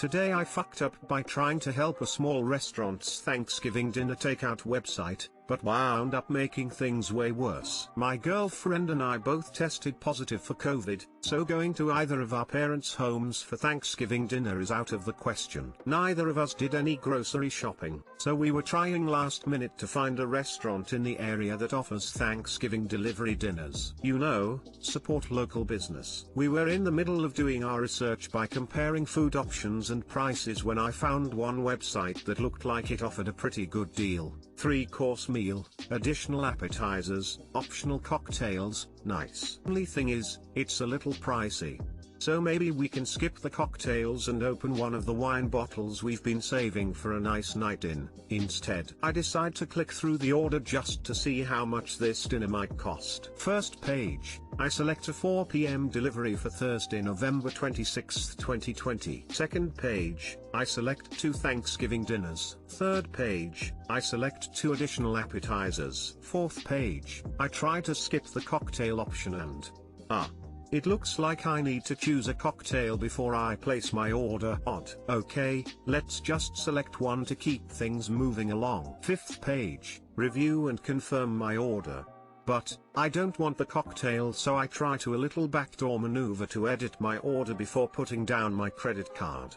Today I fucked up by trying to help a small restaurant's Thanksgiving dinner takeout website, but wound up making things way worse. My girlfriend and I both tested positive for COVID, so going to either of our parents' homes for Thanksgiving dinner is out of the question. Neither of us did any grocery shopping, so we were trying last minute to find a restaurant in the area that offers Thanksgiving delivery dinners. You know, support local business. We were in the middle of doing our research by comparing food options and prices when I found one website that looked like it offered a pretty good deal. 3-course meal, additional appetizers, optional cocktails. Nice. Only thing is, it's a little pricey. So maybe we can skip the cocktails and open one of the wine bottles we've been saving for a nice night in. Instead, I decide to click through the order just to see how much this dinner might cost. First page, I select a 4 p.m. delivery for Thursday, November 26, 2020. Second page, I select 2 Thanksgiving dinners. Third page, I select 2 additional appetizers. Fourth page, I try to skip the cocktail option and it looks like I need to choose a cocktail before I place my order. Odd. Okay, let's just select one to keep things moving along. Fifth page, review and confirm my order. But, I don't want the cocktail, so I try to a little backdoor maneuver to edit my order before putting down my credit card.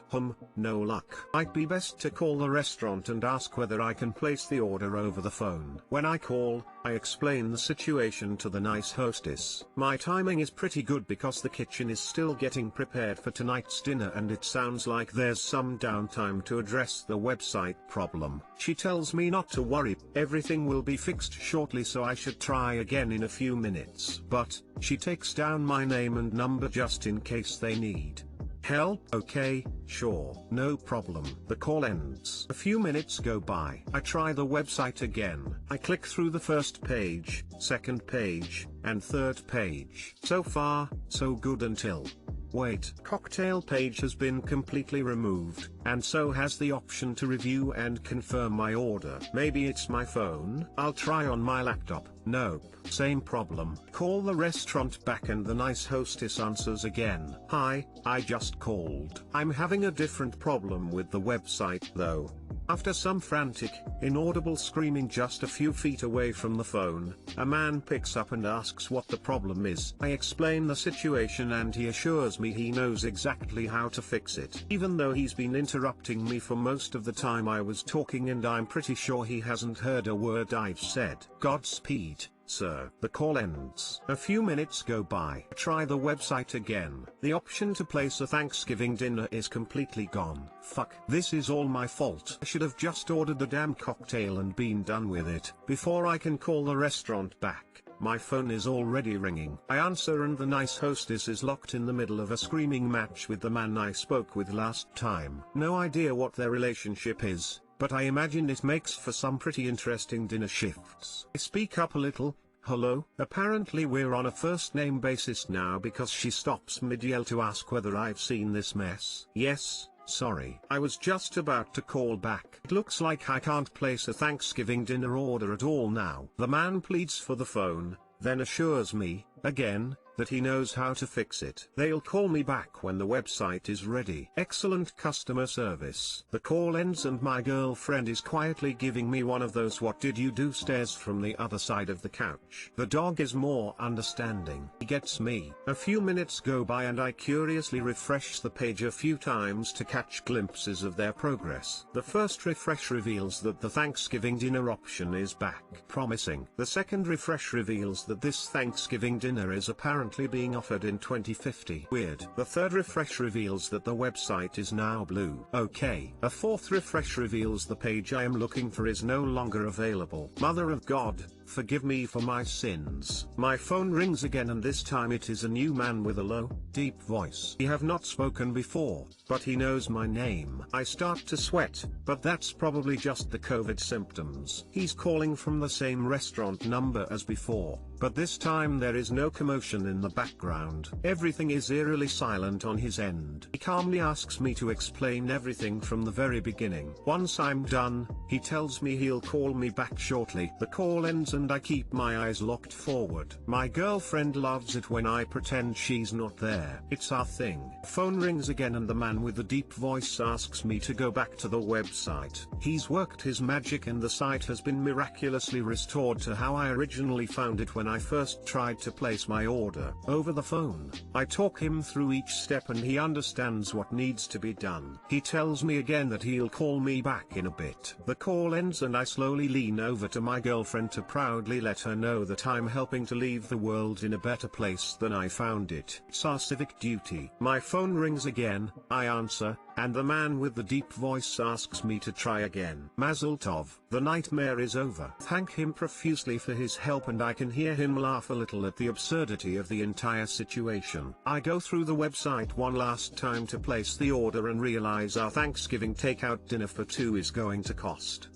No luck. Might be best to call the restaurant and ask whether I can place the order over the phone. When I call, I explain the situation to the nice hostess. My timing is pretty good because the kitchen is still getting prepared for tonight's dinner and it sounds like there's some downtime to address the website problem. She tells me not to worry, everything will be fixed shortly, so I should try again in a few minutes. But, she takes down my name and number just in case they need help. Okay, sure, no problem. The call ends. A few minutes go by. I try the website again. I click through the first page, second page, and third page. So far, so good until wait. Cocktail page has been completely removed, and so has the option to review and confirm my order. Maybe it's my phone? I'll try on my laptop. Nope. Same problem. Call the restaurant back and the nice hostess answers again. Hi, I just called. I'm having a different problem with the website though. After some frantic, inaudible screaming just a few feet away from the phone, a man picks up and asks what the problem is. I explain the situation and he assures me he knows exactly how to fix it. Even though he's been interrupting me for most of the time I was talking, and I'm pretty sure he hasn't heard a word I've said. Godspeed, sir. The call ends. A few minutes go by. Try the website again. The option to place a Thanksgiving dinner is completely gone. Fuck. This is all my fault. I should have just ordered the damn cocktail and been done with it. Before I can call the restaurant back, my phone is already ringing. I answer and the nice hostess is locked in the middle of a screaming match with the man I spoke with last time. No idea what their relationship is, but I imagine it makes for some pretty interesting dinner shifts. I speak up a little. Hello? Apparently we're on a first name basis now because she stops mid-yell to ask whether I've seen this mess. Yes, sorry. I was just about to call back. It looks like I can't place a Thanksgiving dinner order at all now. The man pleads for the phone, then assures me, again, that he knows how to fix it. They'll call me back when the website is ready. Excellent customer service. The call ends and my girlfriend is quietly giving me one of those "what did you do" stares from the other side of the couch. The dog is more understanding. He gets me. A few minutes go by and I curiously refresh the page a few times to catch glimpses of their progress. The first refresh reveals that the Thanksgiving dinner option is back. Promising. The second refresh reveals that this Thanksgiving dinner is apparently being offered in 2050. Weird. The third refresh reveals that the website is now blue. Okay. A fourth refresh reveals the page I am looking for is no longer available. Mother of God, forgive me for my sins. My phone rings again and this time it is a new man with a low, deep voice. We have not spoken before, but he knows my name. I start to sweat, but that's probably just the COVID symptoms. He's calling from the same restaurant number as before, but this time there is no commotion in the background. Everything is eerily silent on his end. He calmly asks me to explain everything from the very beginning. Once I'm done, he tells me he'll call me back shortly. The call ends and I keep my eyes locked forward. My girlfriend loves it when I pretend she's not there. It's our thing. Phone rings again and the man with the deep voice asks me to go back to the website. He's worked his magic and the site has been miraculously restored to how I originally found it when I first tried to place my order. Over the phone, I talk him through each step and he understands what needs to be done. He tells me again that he'll call me back in a bit. The call ends and I slowly lean over to my girlfriend to proudly let her know that I'm helping to leave the world in a better place than I found it. It's our civic duty. My phone rings again, I answer, and the man with the deep voice asks me to try again. Mazel tov, the nightmare is over. Thank him profusely for his help and I can hear him laugh a little at the absurdity of the entire situation. I go through the website one last time to place the order and realize our Thanksgiving takeout dinner for two is going to cost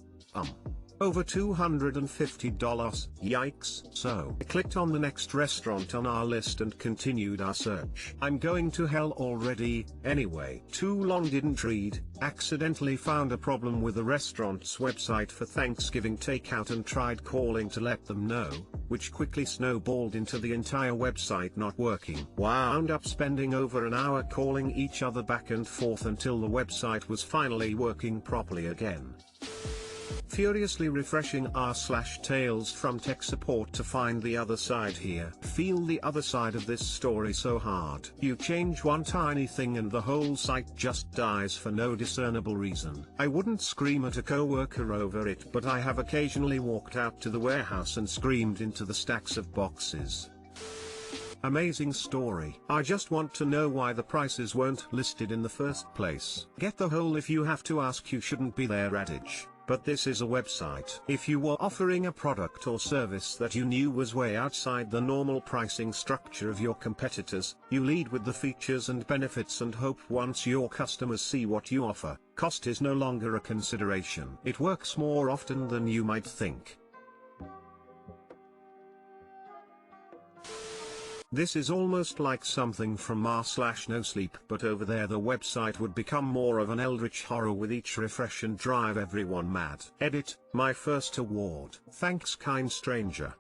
over $250, yikes. So I clicked on the next restaurant on our list and continued our search. I'm going to hell already, anyway. Too long didn't read, accidentally found a problem with the restaurant's website for Thanksgiving takeout and tried calling to let them know, which quickly snowballed into the entire website not working. Wound up spending over an hour calling each other back and forth until the website was finally working properly again. Furiously refreshing r/tales from tech support to find the other side here. Feel the other side of this story so hard. You change one tiny thing and the whole site just dies for no discernible reason. I wouldn't scream at a coworker over it, but I have occasionally walked out to the warehouse and screamed into the stacks of boxes. Amazing story. I just want to know why the prices weren't listed in the first place. Get the whole if you have to ask you shouldn't be there adage. But this is a website. If you were offering a product or service that you knew was way outside the normal pricing structure of your competitors, you lead with the features and benefits and hope once your customers see what you offer, cost is no longer a consideration. It works more often than you might think. This is almost like something from r/No Sleep, but over there the website would become more of an eldritch horror with each refresh and drive everyone mad. Edit, my first award. Thanks kind stranger.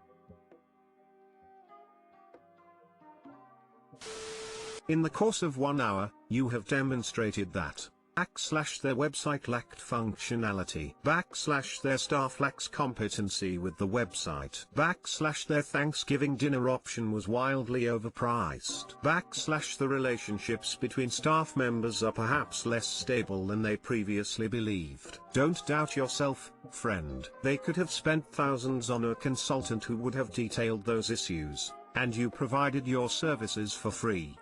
In the course of 1 hour, you have demonstrated that /their website lacked functionality, /their staff lacks competency with the website, /their Thanksgiving dinner option was wildly overpriced, /the relationships between staff members are perhaps less stable than they previously believed. Don't doubt yourself, friend. They could have spent thousands on a consultant who would have detailed those issues, and you provided your services for free.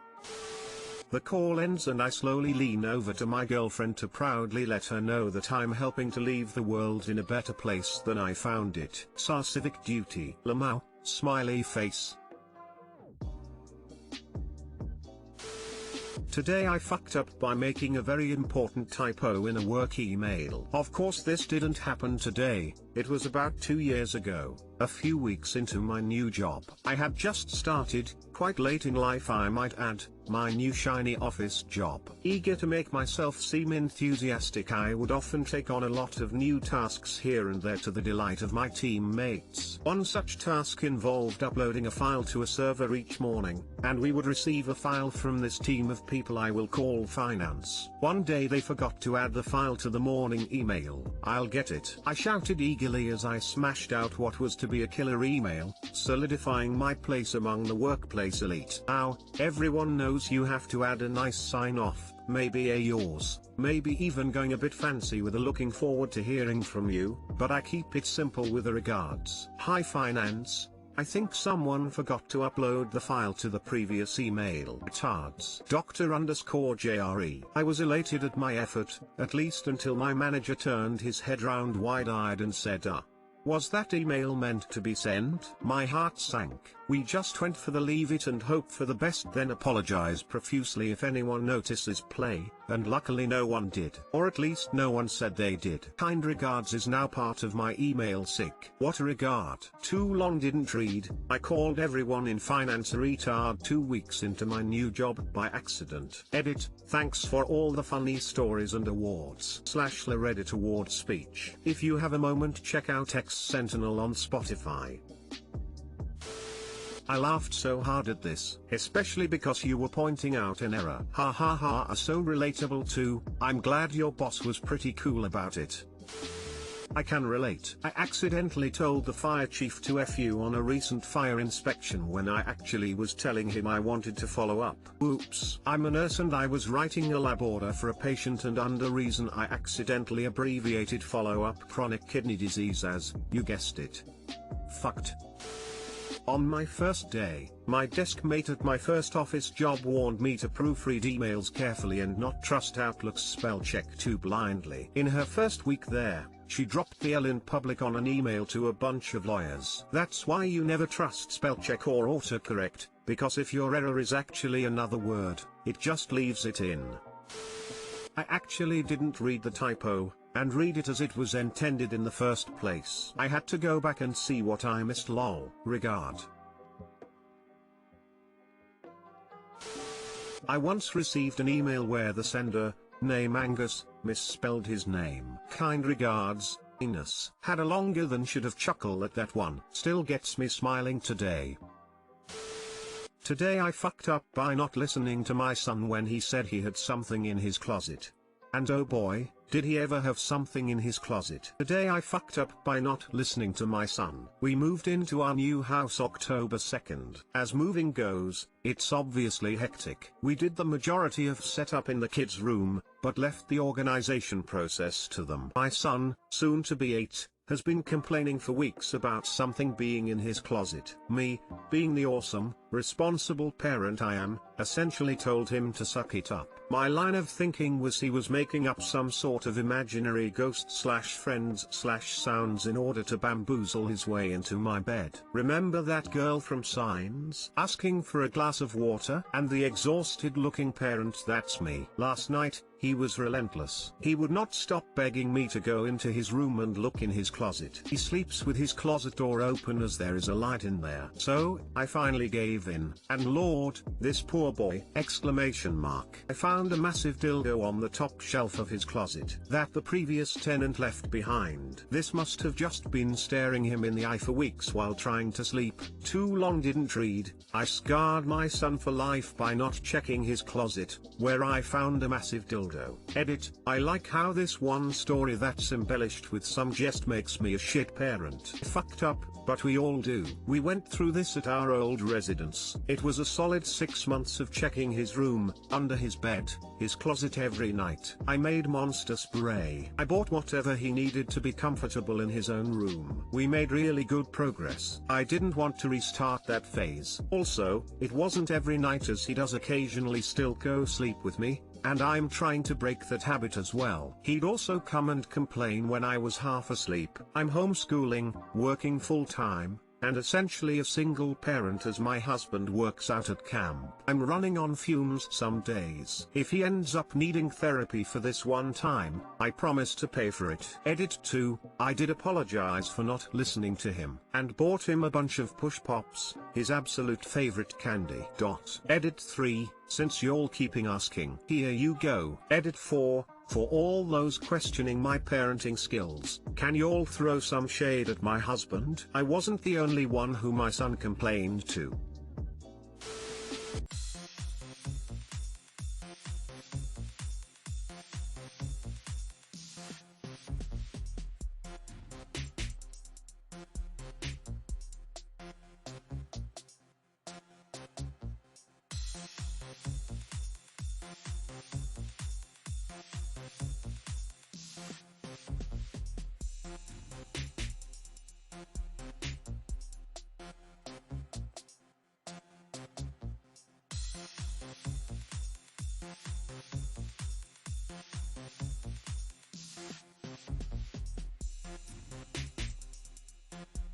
The call ends and I slowly lean over to my girlfriend to proudly let her know that I'm helping to leave the world in a better place than I found it. It's our civic duty. Lamau, smiley face. Today I fucked up by making a very important typo in a work email. Of course this didn't happen today, it was about 2 years ago, a few weeks into my new job. I had just started, quite late in life I might add, my new shiny office job. Eager to make myself seem enthusiastic, I would often take on a lot of new tasks here and there to the delight of my teammates. One such task involved uploading a file to a server each morning, and we would receive a file from this team of people I will call finance. One day they forgot to add the file to the morning email. I'll get it, I shouted eagerly as I smashed out what was to be a killer email, solidifying my place among the workplace elite. Now, everyone knows you have to add a nice sign-off, maybe a yours, maybe even going a bit fancy with a looking forward to hearing from you, but I keep it simple with a regards. Hi finance, I think someone forgot to upload the file to the previous email. Retards. Dr_JRE. I was elated at my effort, at least until my manager turned his head round wide-eyed and said, was that email meant to be sent? My heart sank. We just went for the leave it and hope for the best, then apologize profusely if anyone notices play, and luckily no one did. Or at least no one said they did. Kind regards is now part of my email sick. What a regard. Too long didn't read, I called everyone in finance a retard 2 weeks into my new job by accident. Edit, thanks for all the funny stories and awards. / the Reddit award speech. If you have a moment check out X Sentinel on Spotify. I laughed so hard at this, especially because you were pointing out an error. Ha ha ha, so relatable too. I'm glad your boss was pretty cool about it. I can relate. I accidentally told the fire chief to F you on a recent fire inspection when I actually was telling him I wanted to follow up. Oops. I'm a nurse and I was writing a lab order for a patient, and under reason I accidentally abbreviated follow-up chronic kidney disease as, you guessed it, fucked. On my first day, my desk mate at my first office job warned me to proofread emails carefully and not trust Outlook's spell check too blindly. In her first week there, she dropped the L in public on an email to a bunch of lawyers. That's why you never trust spell check or autocorrect, because if your error is actually another word, it just leaves it in. I actually didn't read the typo, and read it as it was intended in the first place. I had to go back and see what I missed. Lol. Regard. I once received an email where the sender, name Angus, misspelled his name. Kind regards, Ines. Had a longer than should have chuckle at that one. Still gets me smiling today. Today I fucked up by not listening to my son when he said he had something in his closet. And oh boy, did he ever have something in his closet. Today I fucked up by not listening to my son. We moved into our new house October 2nd. As moving goes, it's obviously hectic. We did the majority of setup in the kids' room, but left the organization process to them. My son, soon to be 8, has been complaining for weeks about something being in his closet. Me, being the awesome, responsible parent I am, essentially told him to suck it up. My line of thinking was he was making up some sort of imaginary ghost/friends/sounds in order to bamboozle his way into my bed. Remember that girl from Signs asking for a glass of water? And the exhausted looking parent, that's me. Last night, he was relentless. He would not stop begging me to go into his room and look in his closet. He sleeps with his closet door open as there is a light in there. So, I finally gave in. And Lord, this poor boy! Exclamation mark. I found a massive dildo on the top shelf of his closet that the previous tenant left behind. This must have just been staring him in the eye for weeks while trying to sleep. Too long didn't read. I scarred my son for life by not checking his closet, where I found a massive dildo. Edit. I like how this one story that's embellished with some jest makes me a shit parent. Fucked up, but we all do. We went through this at our old residence. It was a solid 6 months of checking his room, under his bed, his closet every night. I made monster spray. I bought whatever he needed to be comfortable in his own room. We made really good progress. I didn't want to restart that phase. Also, it wasn't every night, as he does occasionally still go sleep with me, and I'm trying to break that habit as well. He'd also come and complain when I was half asleep. I'm homeschooling, working full-time, and essentially a single parent as my husband works out at camp. I'm running on fumes some days. If he ends up needing therapy for this one time, I promise to pay for it. Edit 2, I did apologize for not listening to him, and bought him a bunch of push pops, his absolute favorite candy. Edit 3, since y'all keeping asking, here you go. Edit 4, for all those questioning my parenting skills, can y'all throw some shade at my husband? I wasn't the only one who my son complained to.